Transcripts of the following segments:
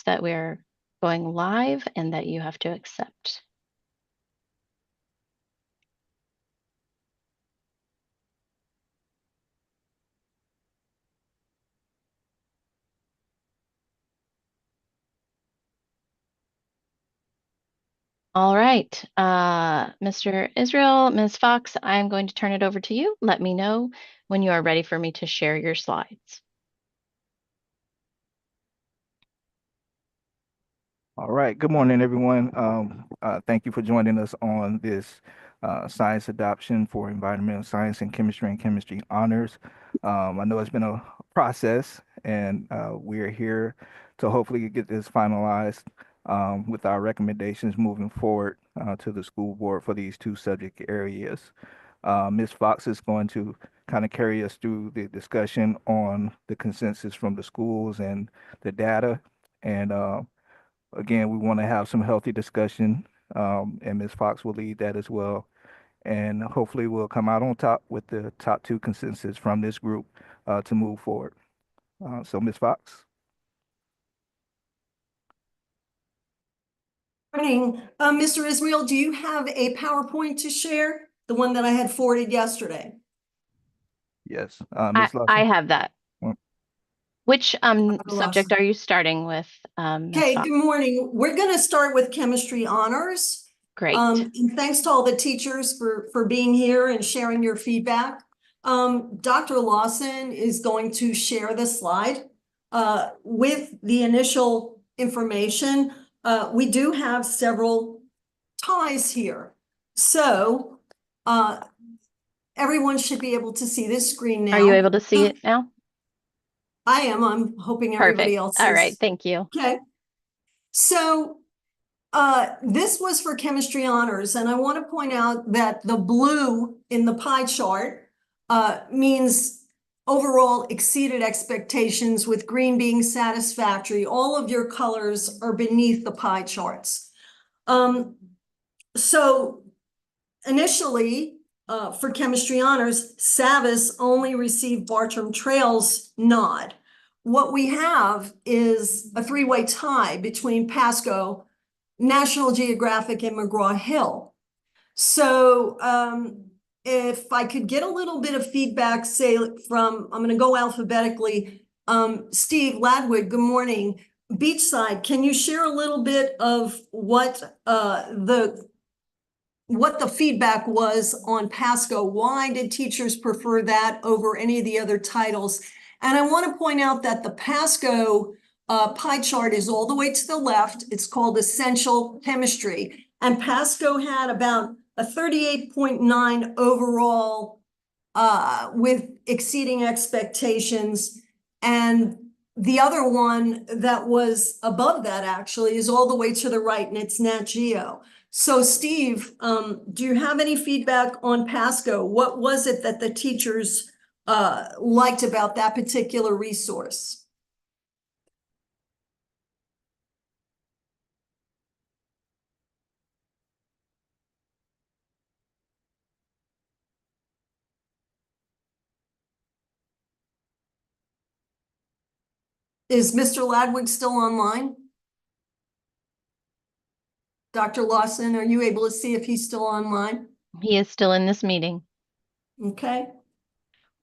that we're going live and that you have to accept. All right, Mr. Israel, Ms. Fox, I'm going to turn it over to you. Let me know when you are ready for me to share your slides. All right. Good morning, everyone. Thank you for joining us on this science adoption for environmental science and chemistry honors. I know it's been a process, and we are here to hopefully get this finalized with our recommendations moving forward to the school board for these two subject areas. Ms. Fox is going to kind of carry us through the discussion on the consensus from the schools and the data. And again, we want to have some healthy discussion, and Ms. Fox will lead that as well. And hopefully, we'll come out on top with the top two consensus from this group to move forward. So, Ms. Fox. Morning. Mr. Israel, do you have a PowerPoint to share? The one that I had forwarded yesterday? Yes. Ms. I Lawson. have that. Well, Which subject Lawson. are you starting with, Ms. Okay, Fox? good morning. We're going to start with chemistry honors. Great. And thanks to all the teachers for being here and sharing your feedback. Dr. Lawson is going to share the slide with the initial information. We do have several ties here. So everyone should be able to see this screen now. Are you able to see it now? I am. I'm hoping everybody Perfect. else is. All right, thank you. Okay. So this was for chemistry honors, and I want to point out that the blue in the pie chart means overall exceeded expectations, with green being satisfactory. All of your colors are beneath the pie charts. So initially, for chemistry honors, Savas only received Bartram Trail's nod. What we have is a three-way tie between Pasco, National Geographic, and McGraw-Hill. So if I could get a little bit of feedback, say from, I'm going to go alphabetically. Steve Ladwood, good morning. Beachside, can you share a little bit of what the feedback was on Pasco? Why did teachers prefer that over any of the other titles? And I want to point out that the Pasco pie chart is all the way to the left. It's called Essential Chemistry. And Pasco had about a 38.9 overall with exceeding expectations. And the other one that was above that actually is all the way to the right, and it's Nat Geo. So Steve, do you have any feedback on Pasco? What was it that the teachers liked about that particular resource? Is Mr. Ladwig still online? Dr. Lawson, are you able to see if he's still online? He is still in this meeting. Okay.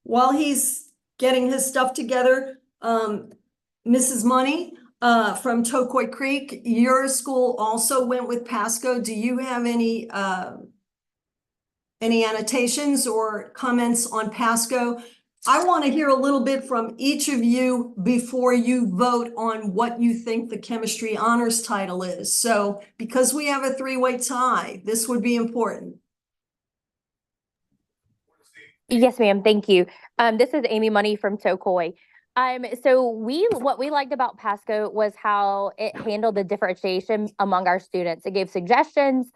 While he's getting his stuff together, Mrs. Money from Tocoy Creek, your school also went with Pasco. Do you have any annotations or comments on Pasco? I want to hear a little bit from each of you before you vote on what you think the chemistry honors title is. So because we have a three-way tie, this would be important. Yes, ma'am. Thank you. This is Amy Money from Tocoy. So what we liked about Pasco was how it handled the differentiation among our students. It gave suggestions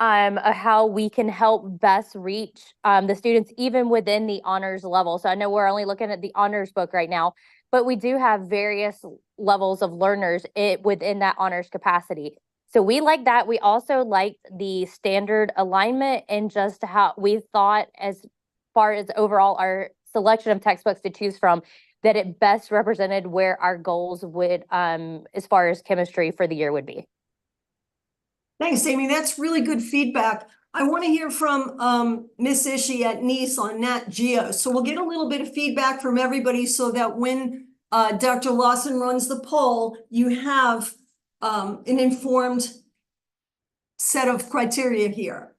of how we can help best reach the students even within the honors level. So I know we're only looking at the honors book right now, but we do have various levels of learners within that honors capacity. So we like that. We also liked the standard alignment and just how we thought as far as overall our selection of textbooks to choose from. that it best represented where our goals would, as far as chemistry for the year would be. Thanks, Amy. That's really good feedback. I want to hear from Miss Ishii at Nice on Nat Geo. So we'll get a little bit of feedback from everybody so that when Dr. Lawson runs the poll, you have an informed set of criteria here.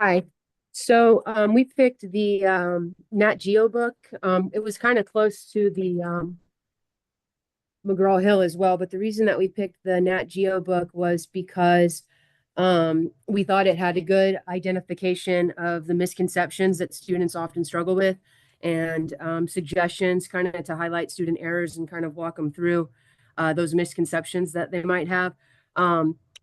Hi. So we picked the Nat Geo book. It was kind of close to the McGraw-Hill as well, but the reason that we picked the Nat Geo book was because we thought it had a good identification of the misconceptions that students often struggle with, and suggestions kind of to highlight student errors and kind of walk them through those misconceptions that they might have.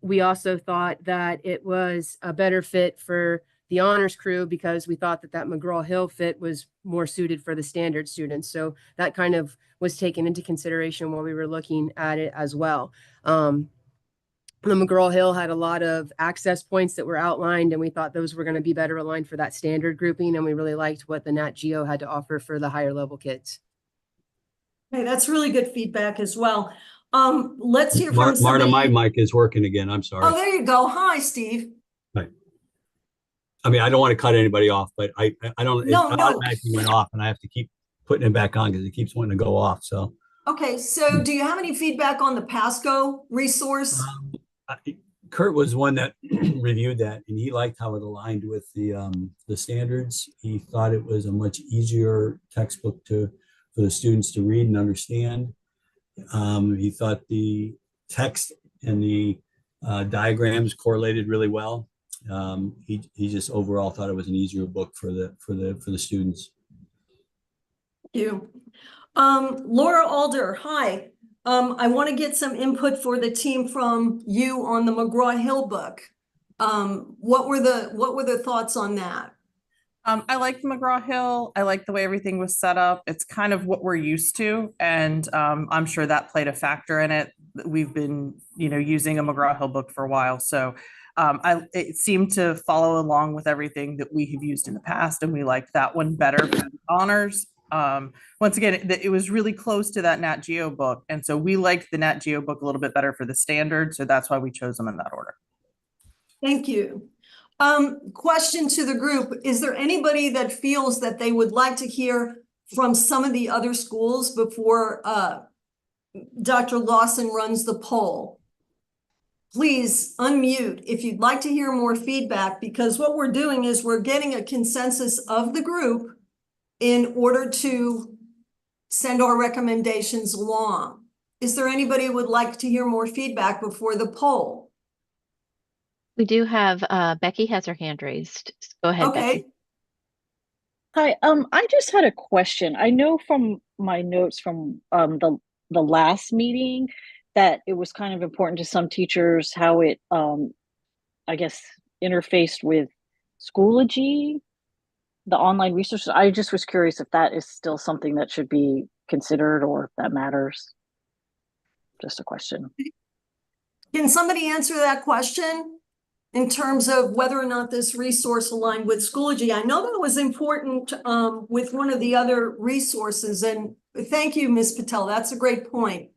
We also thought that it was a better fit for the honors crew because we thought that McGraw-Hill fit was more suited for the standard students. So that kind of was taken into consideration while we were looking at it as well. The McGraw-Hill had a lot of access points that were outlined, and we thought those were going to be better aligned for that standard grouping. And we really liked what the Nat Geo had to offer for the higher level kids. Okay, that's really good feedback as well. Let's hear from Marta, somebody. my mic is working again. I'm sorry. Oh, there you go. Hi, Steve. Right. I mean, I don't want to cut anybody off, but I don't, No, it no. automatically went off and I have to keep putting it back on because it keeps wanting to go off. So, Okay, so do you have any feedback on the Pasco resource? Kurt was one that reviewed that and he liked how it aligned with the standards. He thought it was a much easier textbook for the students to read and understand. He thought the text and the diagrams correlated really well. He just overall thought it was an easier book for the students. Thank you. Laura Alder, hi. I want to get some input for the team from you on the McGraw-Hill book. What were the thoughts on that? I liked McGraw-Hill. I liked the way everything was set up. It's kind of what we're used to, and I'm sure that played a factor in it. We've been, using a McGraw-Hill book for a while, so it seemed to follow along with everything that we have used in the past, and we liked that one better for the honors. Once again, it was really close to that Nat Geo book, and so we liked the Nat Geo book a little bit better for the standard, so that's why we chose them in that order. Thank you. Question to the group. Is there anybody that feels that they would like to hear from some of the other schools before Dr. Lawson runs the poll? Please unmute if you'd like to hear more feedback, because what we're doing is we're getting a consensus of the group in order to send our recommendations along. Is there anybody who would like to hear more feedback before the poll? We do have Becky has her hand raised. Go ahead, Okay. Becky. Hi, I just had a question. I know from my notes from the last meeting that it was kind of important to some teachers how it I guess interfaced with Schoology, the online resources. I just was curious if that is still something that should be considered or if that matters. Just a question. Can somebody answer that question in terms of whether or not this resource aligned with Schoology? I know that was important with one of the other resources, and thank you, Ms. Patel. That's a great point.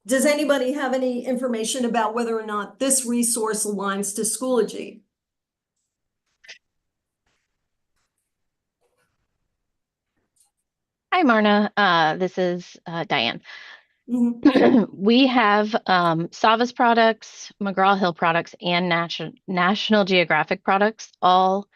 Does anybody have any information about whether or not this resource aligns to Schoology? Hi, Marna. This is Diane. Mhm. We have Savas products, McGraw-Hill products, and National Geographic products all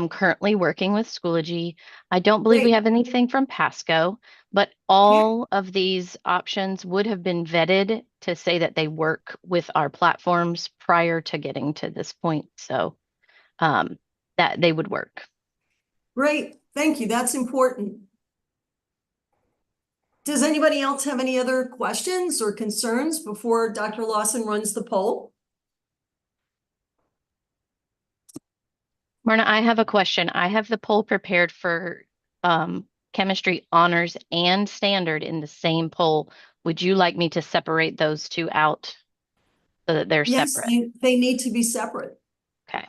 currently working with Schoology. I don't believe we Great. have anything from Pasco, but all of these options would have been vetted to say that they work with our platforms prior to getting to this point, so that they would work. Great, thank you. That's important. Does anybody else have any other questions or concerns before Dr. Lawson runs the poll? Marna, I have a question. I have the poll prepared for chemistry honors and standard in the same poll. Would you like me to separate those two out so that they're Yes, separate? they need to be separate. Okay.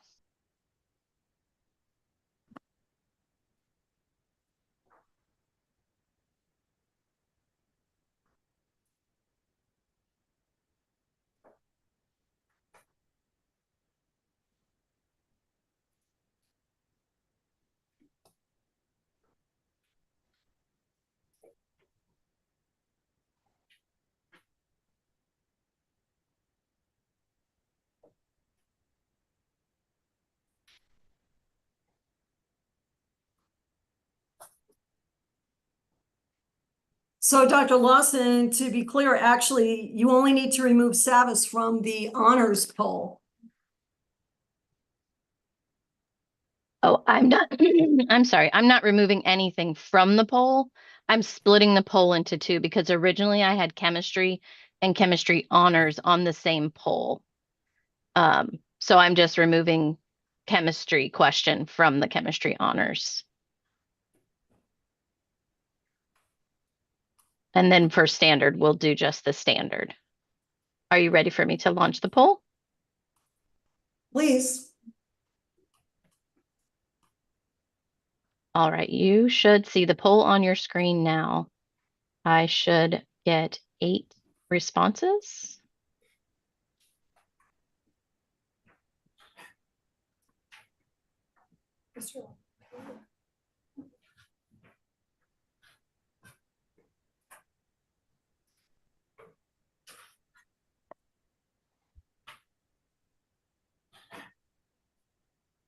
So Dr. Lawson, to be clear, actually, you only need to remove Savas from the honors poll. Oh, I'm not, I'm sorry, I'm not removing anything from the poll. I'm splitting the poll into two because originally I had chemistry and chemistry honors on the same poll. So I'm just removing chemistry question from the chemistry honors. And then for standard, we'll do just the standard. Are you ready for me to launch the poll? Please. All right, you should see the poll on your screen now. I should get 8 responses.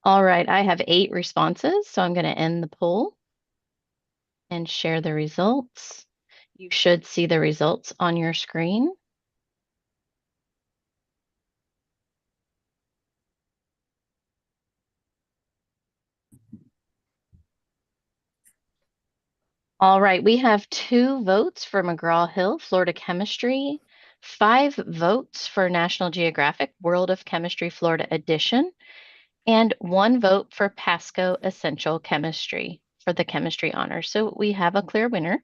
All right, I have 8 responses, so I'm going to end the poll and share the results. You should see the results on your screen. All right, we have 2 votes for McGraw-Hill, Florida Chemistry, 5 votes for National Geographic, World of Chemistry, Florida Edition, and 1 vote for Pasco Essential Chemistry for the chemistry honors. So we have a clear winner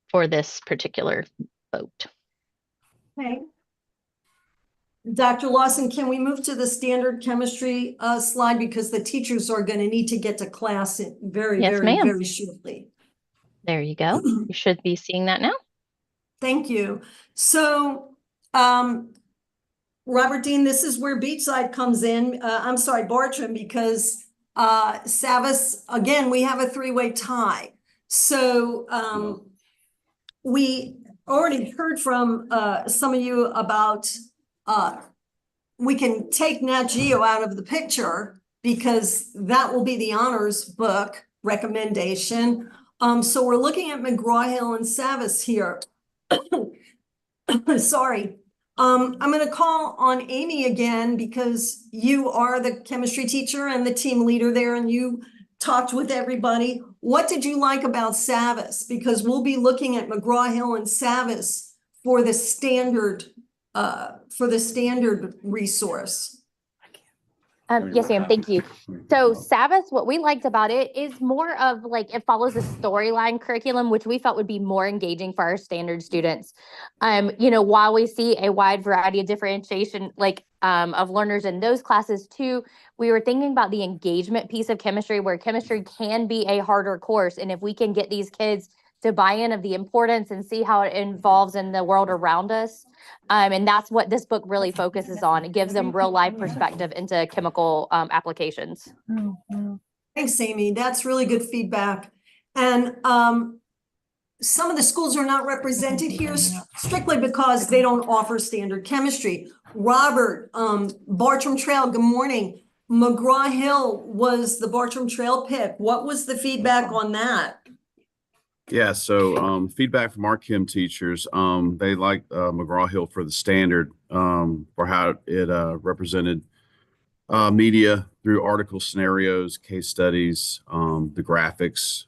for this particular vote. Okay. Dr. Lawson, can we move to the standard chemistry slide because the teachers are going to need to get to class very, Yes, very, ma'am. very shortly. There you go. You should be seeing that now. Thank you. So, Robert Dean, this is where Beachside comes in. I'm sorry, Bartram, because Savas, again, we have a 3-way tie. So we already heard from some of you about we can take Nat Geo out of the picture because that will be the honors book recommendation. So we're looking at McGraw-Hill and Savas here. Sorry. I'm going to call on Amy again because you are the chemistry teacher and the team leader there, and you talked with everybody. What did you like about Savas? Because we'll be looking at McGraw-Hill and Savas for the standard resource. Yes, ma'am. Thank you. So Savas, what we liked about it is more of like it follows a storyline curriculum, which we felt would be more engaging for our standard students. While we see a wide variety of differentiation, of learners in those classes too, we were thinking about the engagement piece of chemistry, where chemistry can be a harder course, and if we can get these kids to buy in of the importance and see how it involves in the world around us. And that's what this book really focuses on. It gives them real life perspective into chemical applications. Thanks, Amy. That's really good feedback. And some of the schools are not represented here strictly because they don't offer standard chemistry. Robert, Bartram Trail, good morning. McGraw-Hill was the Bartram Trail pick. What was the feedback on that? Yeah, so feedback from our chem teachers, they liked McGraw-Hill for the standard, for how it represented media through article scenarios, case studies, the graphics,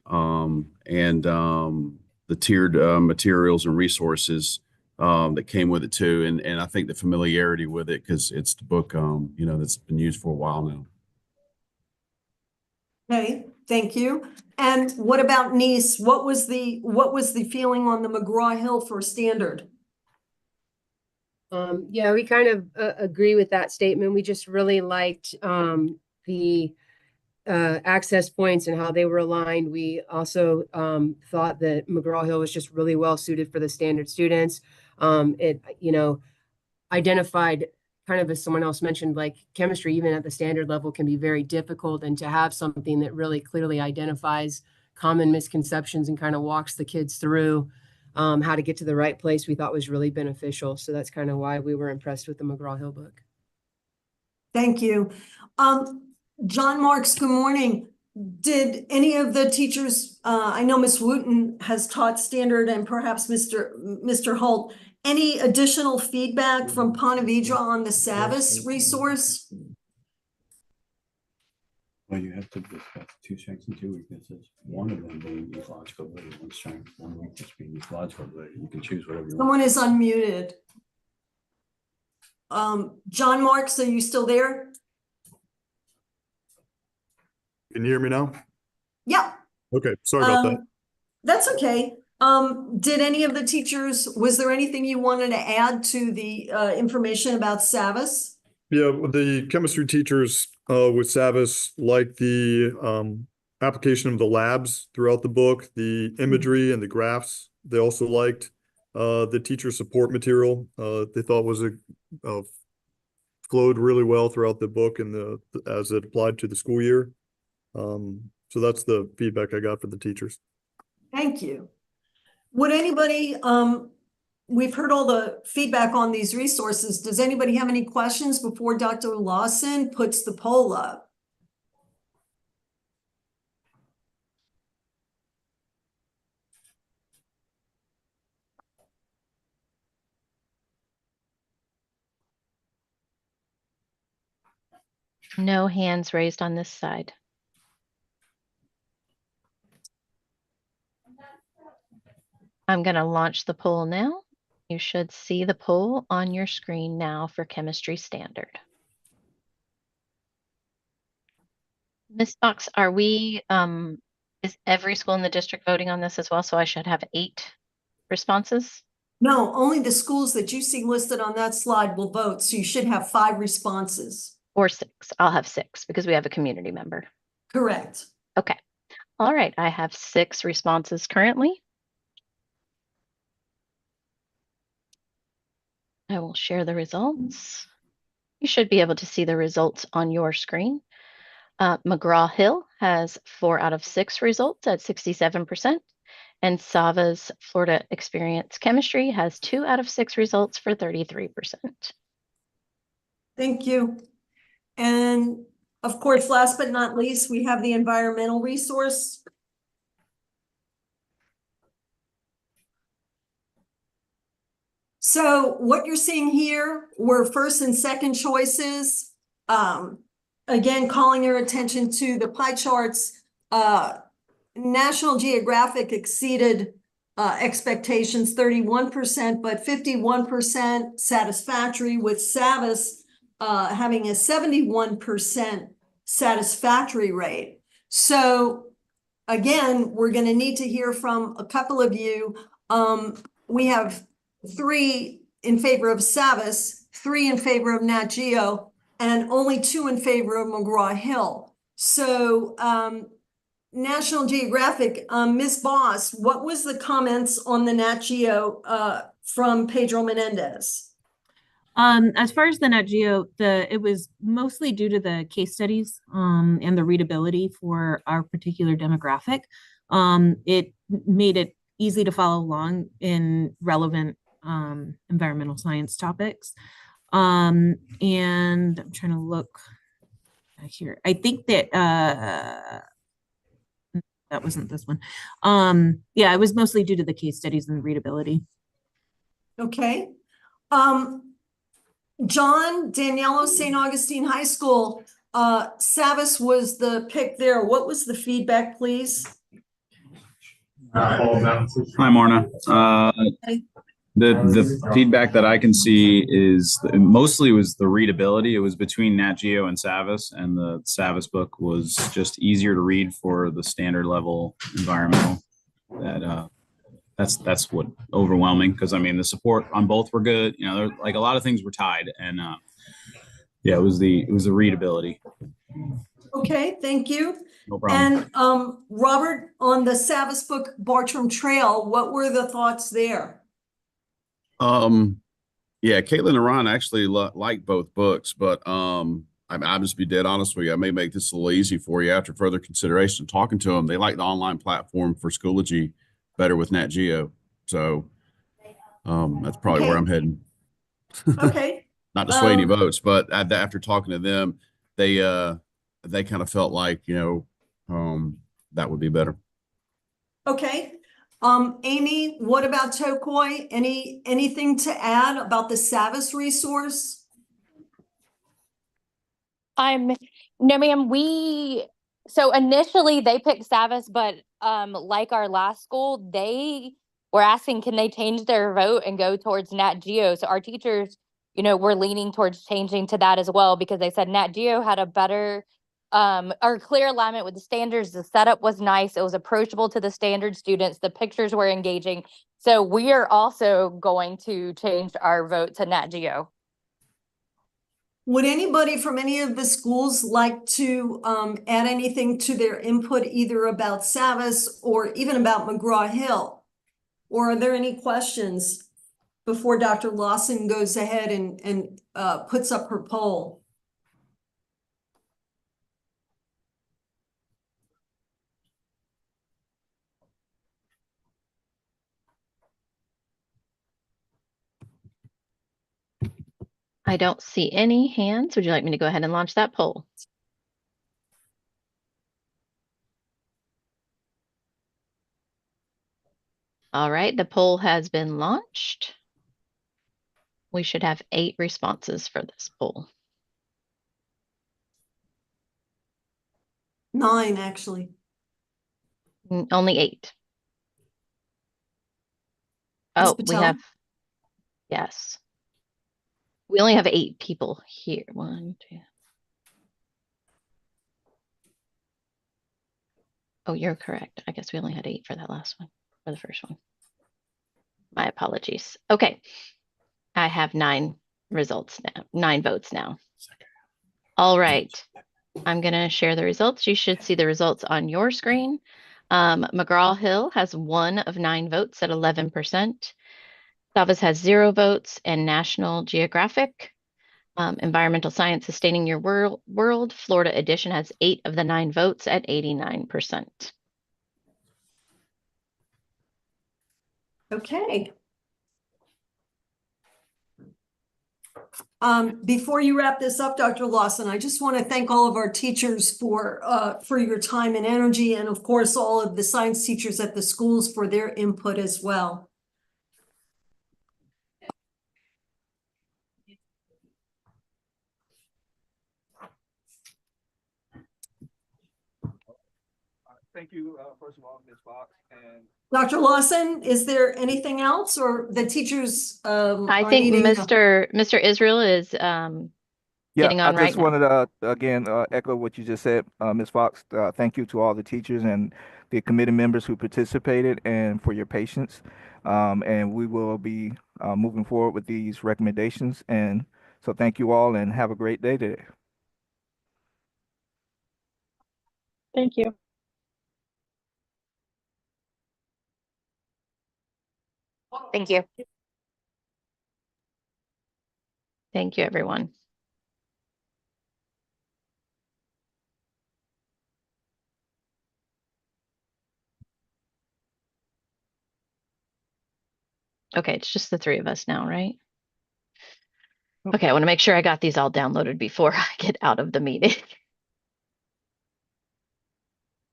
and the tiered materials and resources that came with it too. And I think the familiarity with it, because it's the book, that's been used for a while now. Okay, thank you. And what about Nice? What was the feeling on the McGraw-Hill for standard? Yeah, we kind of agree with that statement. We just really liked the access points and how they were aligned. We also thought that McGraw-Hill was just really well suited for the standard students. It identified, kind of as someone else mentioned, like chemistry, even at the standard level, can be very difficult, and to have something that really clearly identifies common misconceptions and kind of walks the kids through how to get to the right place, we thought was really beneficial. So that's kind of why we were impressed with the McGraw-Hill book. Thank you. John Marks, good morning. did any of the teachers, I know Ms. Wooten has taught standard and perhaps Mr. Holt, any additional feedback from Ponte Vedra on the Savvis resource? Well, you have to discuss 2 strengths and 2 weaknesses. One of them being ecological ability, 1 strength, 1 weakness being ecological ability. You can choose whatever you want. Someone is unmuted. John Marks, are you still there? Can you hear me now? Yeah. Okay, sorry about that. That's okay. Did any of the teachers, was there anything you wanted to add to the information about Savvis? Yeah, the chemistry teachers with Savvis like the application of the labs throughout the book, the imagery and the graphs. They also liked the teacher support material. They thought was flowed really well throughout the book and as it applied to the school year. So that's the feedback I got from the teachers. Thank you. Would anybody, we've heard all the feedback on these resources. Does anybody have any questions before Dr. Lawson puts the poll up? No hands raised on this side. I'm going to launch the poll now. You should see the poll on your screen now for chemistry standard. Ms. Fox, are we, is every school in the district voting on this as well? So I should have 8 responses? No, only the schools that you see listed on that slide will vote. So you should have 5 responses. Or 6. I'll have 6 because we have a community member. Correct. Okay. All right. I have 6 responses currently. I will share the results. You should be able to see the results on your screen. McGraw-Hill has 4 out of 6 results at 67%. And Sava's Florida Experience Chemistry has 2 out of 6 results for 33%. Thank you. And of course, last but not least, we have the environmental resource. So what you're seeing here were first and second choices. Again, calling your attention to the pie charts. National Geographic exceeded expectations 31%, but 51% satisfactory, with Savvis having a 71% satisfactory rate. So again, we're going to need to hear from a couple of you. We have 3 in favor of Savvis, 3 in favor of Nat Geo, and only 2 in favor of McGraw-Hill. So National Geographic, Ms. Boss, what was the comments on the Nat Geo from Pedro Menendez? As far as the Nat Geo, it was mostly due to the case studies and the readability for our particular demographic. It made it easy to follow along in relevant environmental science topics. And I'm trying to look here. I think that that wasn't this one. Yeah, it was mostly due to the case studies and the readability. Okay. John Daniello, St. Augustine High School, Savvis was the pick there. What was the feedback, please? Hi, Marna. The feedback that I can see is mostly was the readability. It was between Nat Geo and Savvis, and the Savvis book was just easier to read for the standard level environmental. That's what overwhelming, because I mean the support on both were good. You know, like a lot of things were tied, and yeah, it was the readability. Okay, thank you. No problem. And Robert, on the Savvis book, Bartram Trail, what were the thoughts there? Yeah, Caitlin and Ron actually like both books, but I'll just be dead honest with you. I may make this a little easy for you after further consideration. Talking to them, they like the online platform for Schoology better with Nat Geo, so that's probably where I'm heading. Okay. Not to sway any votes, but after talking to them, they kind of felt like, you know, that would be better. Okay. Amy, what about Tokoi? Anything to add about the Savvis resource? No, ma'am, so initially they picked Savvis, but like our last school, they were asking, can they change their vote and go towards Nat Geo? So our teachers, were leaning towards changing to that as well, because they said Nat Geo had a better or clear alignment with the standards. The setup was nice. It was approachable to the standard students. The pictures were engaging. So we are also going to change our vote to Nat Geo. Would anybody from any of the schools like to add anything to their input, either about Savvis or even about McGraw-Hill? Or are there any questions before Dr. Lawson goes ahead and puts up her poll? I don't see any hands. Would you like me to go ahead and launch that poll? All right, the poll has been launched. We should have 8 responses for this poll. 9, actually. Only 8. Ms. Oh, we Patel? have, yes. We only have 8 people here. 1, 2. Oh, you're correct. I guess we only had 8 for that last one, for the first one. My apologies. Okay. I have 9 results now, 9 votes now. All right. I'm going to share the results. You should see the results on your screen. McGraw-Hill has 1 of 9 votes at 11%. Savvis has 0 votes, and National Geographic, Environmental Science Sustaining Your World, Florida Edition has 8 of the 9 votes at 89%. Okay. Before you wrap this up, Dr. Lawson, I just want to thank all of our teachers for your time and energy, and of course, all of the science teachers at the schools for their input as well. Thank you, first of all, Ms. Fox. And Dr. Lawson, is there anything else, or the teachers I are think needing Mr. Israel is getting on I right just now. wanted to again echo what you just said, Ms. Fox. Thank you to all the teachers and the committee members who participated and for your patience. And we will be moving forward with these recommendations. And so thank you all and have a great day today. Thank you. Thank you. Thank you, everyone. Okay, it's just the 3 of us now, right? Okay, I want to make sure I got these all downloaded before I get out of the meeting.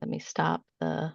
Let me stop the